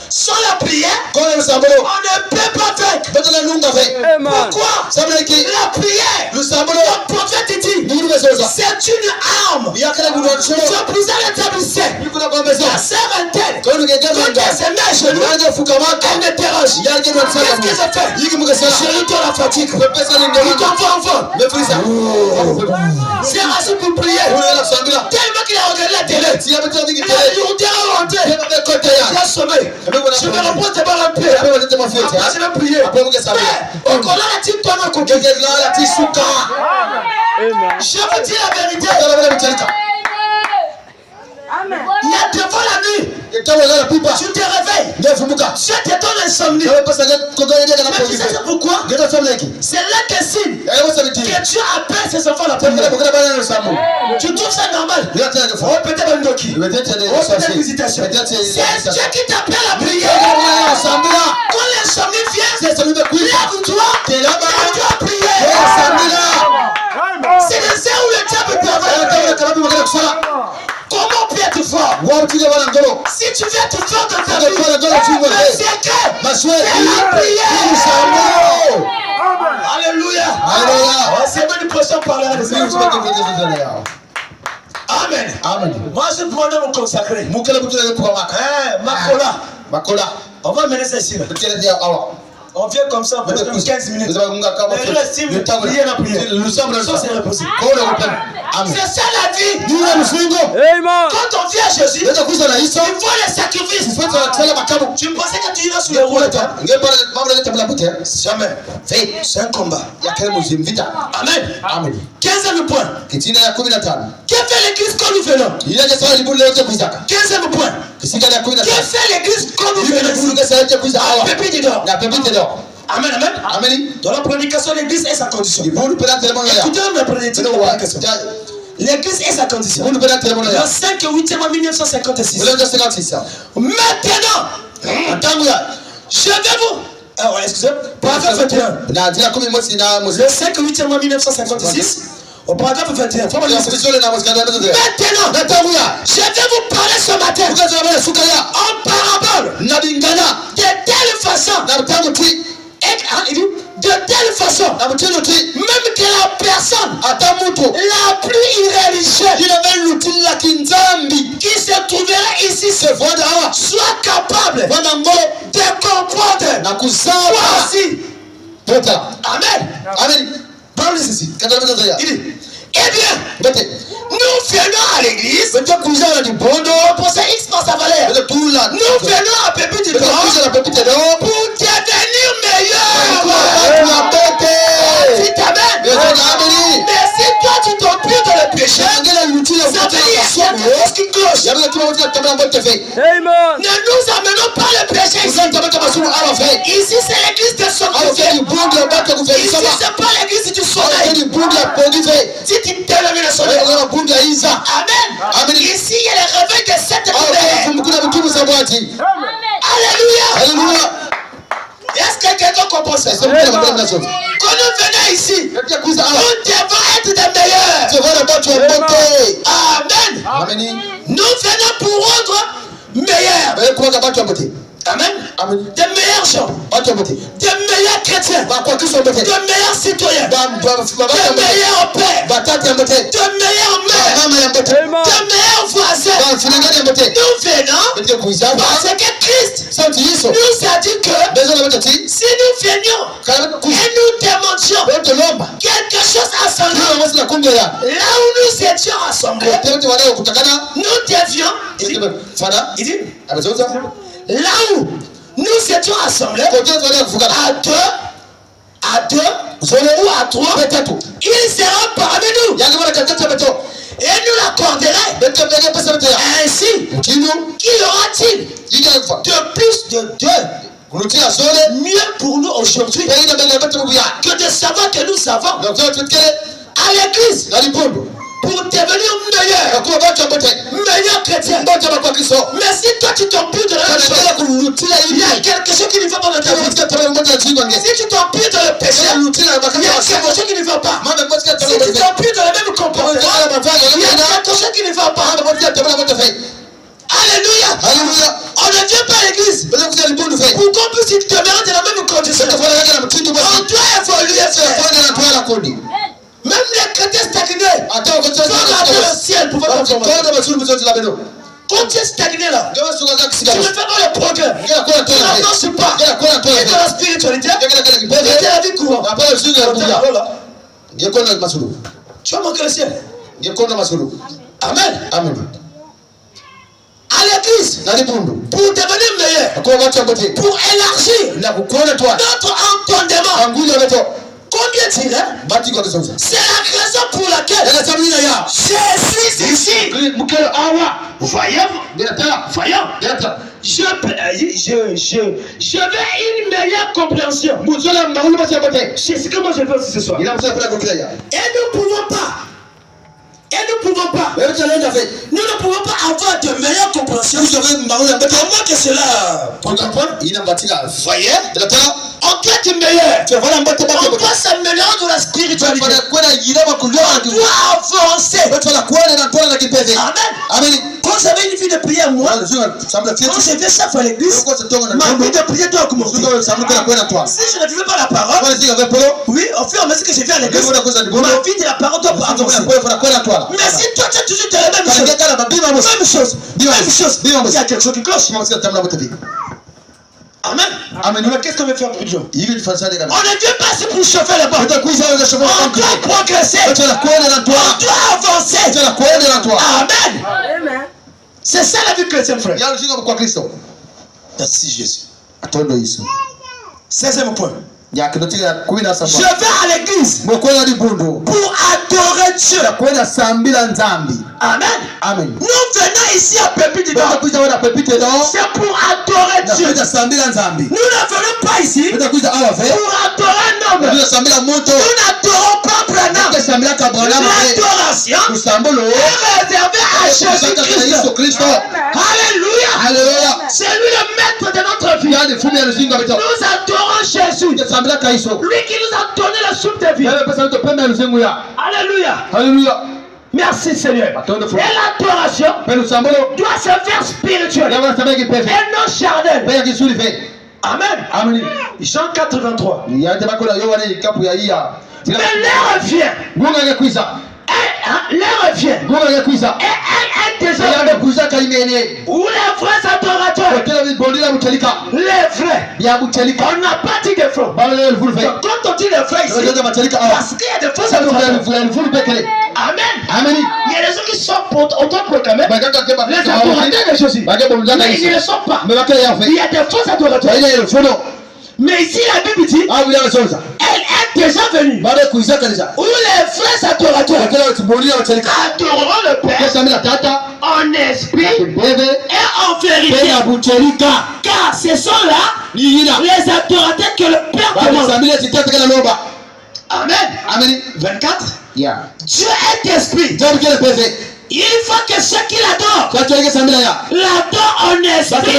Sans la prière, on ne peut pas faire. Pourquoi? La prière, le prophète dit, c'est une arme. Je plus à l'établissement. La sœur interne, quand elle se met à genoux, elle m'interroge. Qu'est-ce que je fais? Je lui donne la fatigue. Il t'envoie en vol. C'est rassuré pour prier. Tellement qu'il a regardé la télé. Il a dit, il a sommeil. Je me repose devant la prière. Après, je vais prier. On connaît la petite tonne à côté. Je vous dis la vérité. Il y a devant la nuit. Tu te réveilles. Dieu te donne l'insomnie. Mais tu sais pourquoi? C'est là que signe que Dieu appelle ses enfants la prière. Tu trouves ça normal? Peut-être un doki. Peut-être une visitation. C'est Dieu qui t'appelle à prier. Quand l'insomnie vient, lève-toi. Si tu veux te faire de ta vie, le secret, c'est la prière. Alléluia. C'est bon, une prochaine parole. Amen. Moi, je demande de me consacrer. Makola. On va mener ça ici. On vient comme ça pour 15 minutes. Mais reste 6 minutes. Prier la prière. Ça, c'est impossible. C'est ça la vie. Quand on vient à Jésus, il faut les sacrifices. Tu me pensais que tu iras sur les roues. Jamais. C'est un combat. Amen. 15e point. Que fait l'église quand nous venons? 15e point. Que fait l'église quand nous venons? Pépite d'or. Amen. Dans la prédication, l'église est sa condition. Écoutez-moi la prédication. L'église est sa condition. Le 5 8e 1956. Maintenant, je vais vous. Excusez-moi. Paragraphe 21. Le 5 8e 1956. Au paragraphe 21. Maintenant, je vais vous parler ce matin en parabole. De telle façon. De telle façon, même que la personne la plus irréligieuse qui se trouverait ici soit capable de comprendre aussi. Amen. Parlez ici. Eh bien, nous venons à l'église pour ce X par sa valeur. Nous venons à Pépite d'or pour devenir meilleurs. Dites Amen. Mais si toi tu t'empires dans le péché, ça veut dire qu'il y a quelque chose qui cloche. Ne nous amenons pas le péché ici. Ici c'est l'église de son côté. Ici c'est pas l'église du soleil. Si tu t'aimes le soleil. Amen. Ici il y a le réveil de cette prière. Alléluia. Est-ce que quelqu'un comprend ça? Quand nous venons ici, nous devons être des meilleurs. Amen. Nous venons pour rendre meilleurs. Amen. Des meilleurs gens. Des meilleurs chrétiens. Des meilleurs citoyens. Des meilleurs pères. Des meilleurs mères. Des meilleurs voisins. Nous venons parce que Christ nous a dit que si nous venions et nous démontions quelque chose assemblé, là où nous étions assemblés, nous devions, là où nous étions assemblés, à deux ou à trois, il sera parmi nous. Et nous l'accorderait. Ainsi, qu'il aura-t-il de plus de deux mieux pour nous aujourd'hui que de savoir que nous savons à l'église pour devenir meilleur chrétien. Mais si toi tu t'empires de la même chose, il y a quelque chose qui ne va pas dans ta vie. Si tu t'empires dans le péché, il y a quelque chose qui ne va pas. Si tu t'empires dans le même comportement, il y a quelque chose qui ne va pas. Alléluia. On ne vient pas à l'église pour qu'on puisse demeurer dans la même condition. On doit évoluer. Même les chrétiens stagnés vont aller au ciel pour faire comme quand tu es stagné là, tu ne fais pas le progrès. Tu n'avances pas. Et dans la spiritualité, et dans la vie courante. Tu vas manquer le ciel. Amen. À l'église, pour devenir meilleur, pour élargir notre entendement. Combien dirait? C'est la raison pour laquelle je suis ici. Voyons. Je veux une meilleure compréhension. C'est ce que moi je veux aussi ce soir. Et nous ne pouvons pas. Nous ne pouvons pas avoir de meilleure compréhension. À moins que cela. Voyez? On doit être meilleur. Tu vas voir On doit s'améliorer dans la spiritualité. On doit avancer. Amen. Amen. Quand j'avais une vie de prière, moi, quand je vais chaque fois à l'église, ma vie de prière doit augmenter. Si je ne vivais pas la parole, oui, au fur et à mesure que je viens à l'église, ma vie de la parole doit avancer. Mais si toi tu es toujours dans la même chose, il y a quelque chose qui cloche. Amen. Amen. Mais qu'est-ce qu'on veut faire pour Dieu? On ne vient pas ici pour chauffer les bords. On doit progresser. On doit avancer. Amen. C'est ça la vie chrétienne, frère. Merci Jésus. 16e point. Je vais à l'église pour pour adorer Dieu. Amen. Amen. Nous venons ici à Pépite d'Or. C'est pour adorer Dieu. Nous ne venons pas ici pour adorer un homme. Nous n'adorons pas Branham. L'adoration est réservée à Jésus-Christ. Alléluia. C'est lui le maître de notre vie. Nous adorons Jésus. Lui qui nous a donné la soupe de vie. Alléluia. Merci Seigneur. Et l'adoration doit se faire spirituelle et non charnelle. Amen. Jean 83. Mais l'heure vient. L'heure vient. Et elle est déjà où les vrais adorateurs, les vrais, on n'a pas dit des faux. Quand on dit les vrais ici, parce qu'il y a des faux adorateurs. Amen. Il y a des gens qui sont autoproclamés les adorateurs de Jésus, mais ils ne le sont pas. Il y a des faux adorateurs. Mais ici la Bible dit, elle est déjà venue. Où les vrais adorateurs adoreront le Père en esprit et en vérité. Car ce sont là les adorateurs que le Père demande. Amen. 24. Dieu est esprit. Il faut que ceux qui l'adorent l'adorent en esprit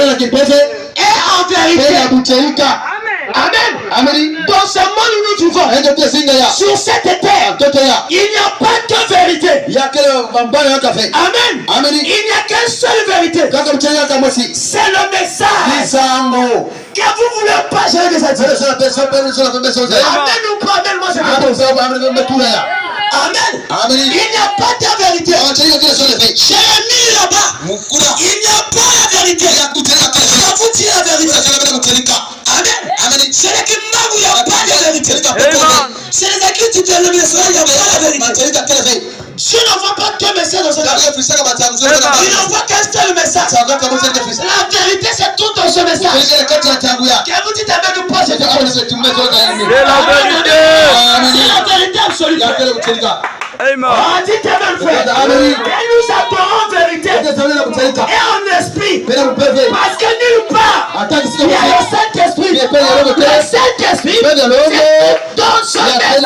et en vérité. Amen. Dans ce monde où nous vivons, sur cette terre, il n'y a pas de vérité. Amen. Il n'y a qu'une seule vérité. C'est le message que vous voulez pas gérer des adultes. Amen ou pas? Amen. Moi Amen. Il n'y a pas de vérité. J'ai mis là-bas. Il n'y a pas la vérité. Je vous dis la vérité. Amen. C'est les qui m'ont, il n'y a pas de vérité. C'est les qui tu te le message, il n'y a pas la vérité. Dieu n'envoie pas deux messages dans ce message. Il n'envoie qu'un seul message. La vérité, c'est tout dans ce message. Quand vous dites avec le poids, c'est la vérité. C'est la vérité absolue. Amen. On dit Amen, frère. Et nous adorons vérité et en esprit. Parce que nulle part il y a le Saint-Esprit. Le Saint-Esprit, c'est dans ce message.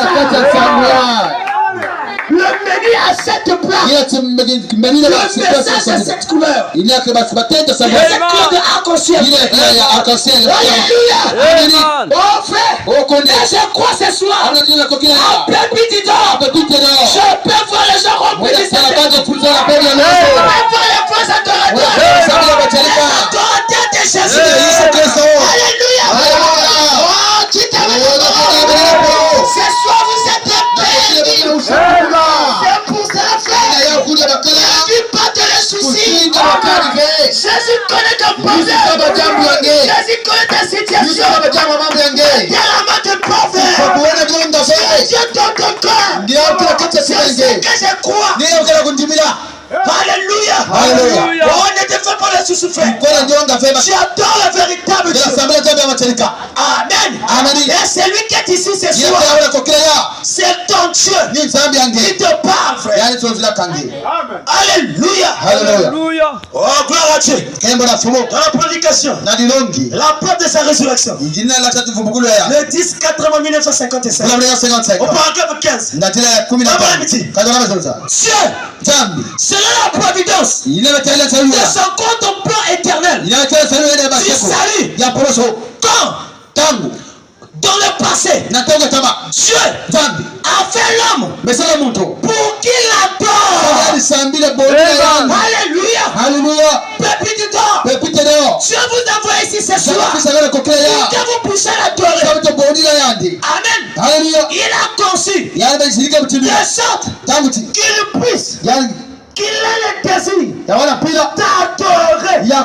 Le menu a 7 plats. Le message a 7 couleurs. Il y a que cette couleur de arc-en-ciel. Alléluia. Oh frère, et je crois ce soir, en Pépite d'Or, je peux voir les gens remplis de cette. Je peux voir les vrais adorateurs. Les adorateurs de Jésus. Alléluia. Oh, dites Amen. Ce soir vous êtes bénis. C'est pour ça, frère. Ne vis pas de les soucis. Jésus connaît ton problème. Jésus connaît ta situation. Tellement de pauvres. Dieu donne ton cœur. C'est ce que je crois. Alléluia. Oh, ne te fais pas les souffrir. J'adore le véritable Dieu. Amen. Et c'est lui qui est ici ce soir. C'est ton Dieu. Il te parle, frère. Alléluia. Oh, gloire à Dieu. Dans la prédication, la preuve de sa résurrection. Le 10 80 1955. Au paragraphe 15. Dieu, selon la providence de son compte plan éternel, du salut, quand passé, Dieu a fait l'homme pour qu'il adore. Alléluia. Pépite du temps. Dieu vous envoie ici ce soir pour que vous puissiez l'adorer. Amen. Il a conçu de sorte qu'il puisse, qu'il ait le désir d'adorer. Donc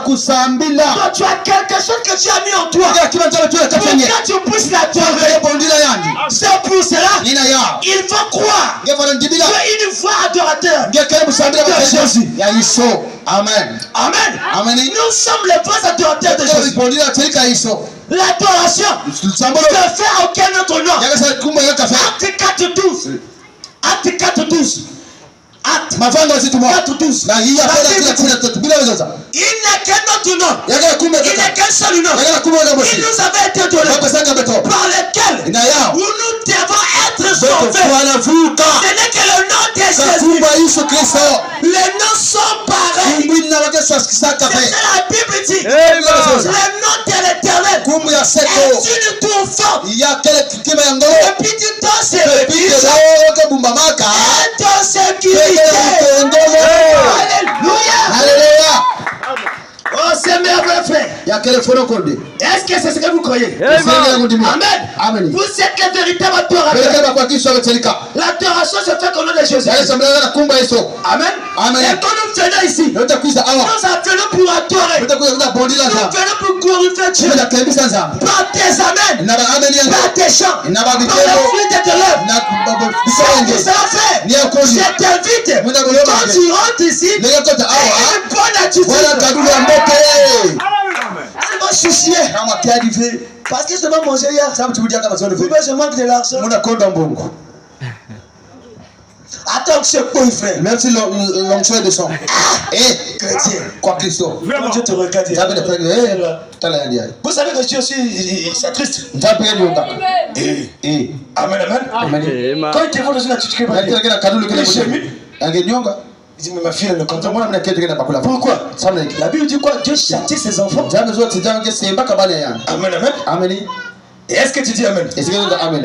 tu as quelque chose que tu as mis en toi pour que tu puisses l'adorer. C'est pour cela il faut croire qu'une voix adorateur de Jésus. Amen. Nous sommes les vrais adorateurs de Jésus. L'adoration ne fait aucun autre nom. Acte 4:12. Acte 4:12. Il n'a qu'un autre nom. Il n'a qu'un seul nom. Il nous avait été donné par lequel nous devons être sauvés. Ce n'est que le nom de Jésus. Les noms sont pareils. C'est la Bible dit. Le nom de l'Éternel est une tour forte. Et puis du temps c'est le sécurité. Alléluia. Oh, c'est merveilleux, frère. Est-ce que c'est ce que vous croyez? Amen. Vous êtes les véritables adorateurs. L'adoration se fait au nom de Jésus. Amen. Et quand nous venons ici, nous appelons pour adorer. Nous venons pour glorifier Dieu. Par tes amens, par tes chants, par la fruit de l'œuvre. C'est ça fait. Je t'invite, quand tu rentres ici, une bonne attitude. C'est pas soucier. Parce que je vais manger hier. Je manque de l'argent. Attends que c'est quoi, frère? Même si l'onction est de sang. Chrétien. Quoi Christo. Vraiment, Dieu te regarde. Vous savez que Dieu aussi, c'est triste. Amen. Quand il te voit dans une attitude, il dit, mais ma fille, elle ne comprend pas. Pourquoi? La Bible dit quoi? Dieu châtie ses enfants. Amen. Et est-ce que tu dis Amen? Amen.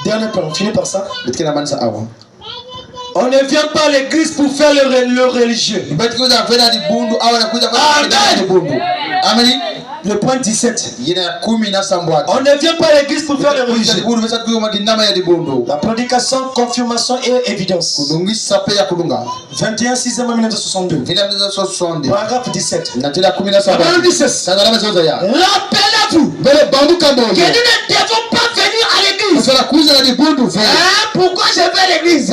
Dernier point, on finit par ça. On ne vient pas à l'église pour faire le religieux. Amen. Le point 17. On ne vient pas à l'église pour faire le religieux. La prédication, confirmation et évidence. 21 6 1962. Paragraphe 17. Rappelez-vous que nous ne devons pas venir à l'église. Pourquoi je vais à l'église?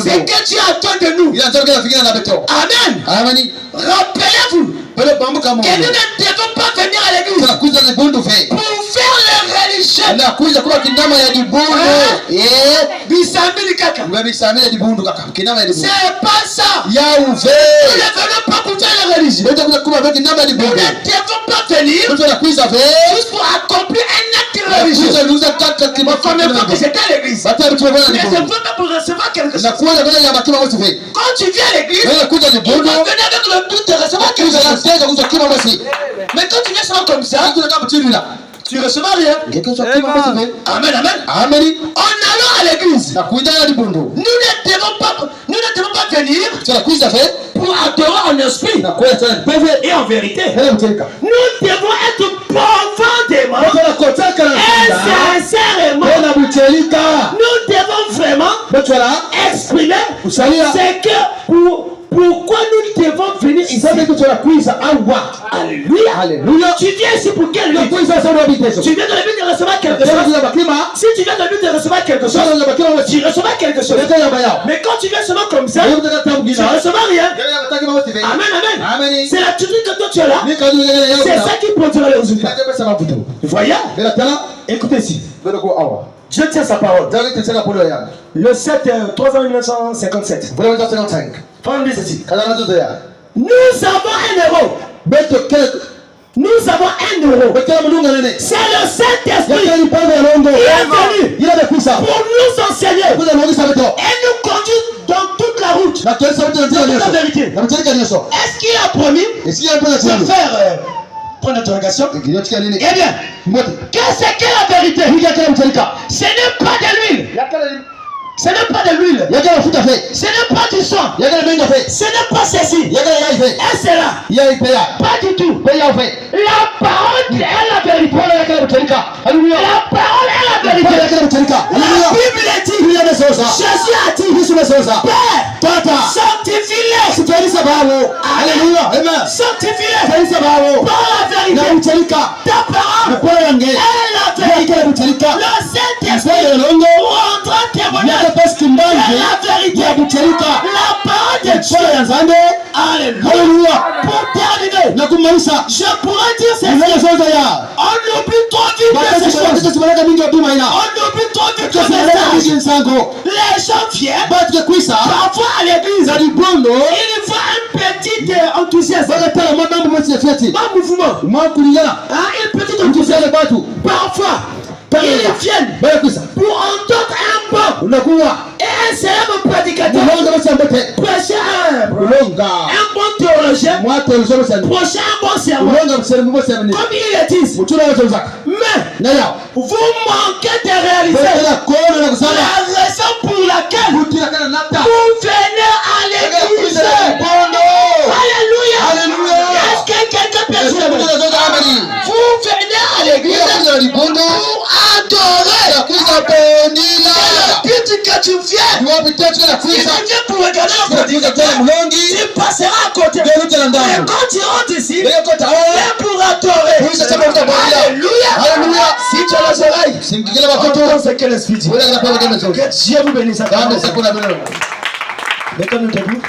C'est que Dieu attend de nous. Amen. Rappelez-vous que nous ne devons pas venir à l'église pour faire le religieux. C'est pas ça. Nous ne venons pas pour faire le religieux. Nous ne devons pas venir juste pour accomplir un acte religieux. Combien de fois que j'étais à l'église, mais je ne veux pas pour recevoir quelque chose. Quand tu viens à l'église, tu vas venir avec le but de recevoir quelque chose. Mais quand tu viens seulement comme ça, tu ne recevras rien. Amen. En allant à l'église, nous ne devons pas venir pour adorer en esprit et en vérité. Nous devons être profondément et sincèrement. Nous devons vraiment exprimer ce que pourquoi nous devons venir ici. Alléluia. Tu viens ici pour quel but? Tu viens dans le but de recevoir quelque chose. Si tu viens dans le but de recevoir quelque chose, tu recevras quelque chose. Mais quand tu viens seulement comme ça, tu ne recevras rien. Amen. C'est l'attitude que toi tu as là. C'est ça qui produira le résultat. Vous voyez? Écoutez ici. Dieu tient sa parole. Le 7 3 1957. Nous avons un héros. Nous avons un héros. C'est le Saint-Esprit. Il est venu pour nous enseigner et nous conduire dans toute la route. Dans toute la vérité. Est-ce qu'il a promis de faire Point d'interrogation. Eh bien, Qu'est-ce que la vérité? Ce n'est pas de l'huile. Ce n'est pas de l'huile. Ce n'est pas du sang. Ce n'est pas ceci. Et c'est là. Pas du tout. La parole est la vérité. La parole est la vérité. La Bible dit. Jésus a dit. Père, sanctifie-les. Alléluia. Amen. Sanctifie-les par la vérité. Ta parole est la vérité. Le Saint-Esprit rendra témoignage. La vérité, la parole de Dieu. Alléluia. Pour terminer, je pourrais dire ces choses. On oublie trop vite ces choses. On oublie trop vite ces messages. Les gens viennent parfois à l'église. Il faut un petit enthousiasme. Un mouvement. Un petit enthousiasme. Parfois, ils viennent pour entendre un bon et un célèbre prédicateur prêcher un bon théologien, prêcher un bon sermon, comme ils le disent. Mais vous manquez de réaliser la raison pour laquelle vous venez à l'église. Alléluia. Est-ce que quelqu'un peut dire vous venez à l'église pour adorer? Le but que tu viens, si tu viens pour regarder le prédicateur, tu passeras à côté. Mais quand tu rentres ici, viens pour adorer. Alléluia. Si tu as les oreilles, entends ce que l'Esprit dit. Que Dieu vous bénisse. Mettons-nous debout.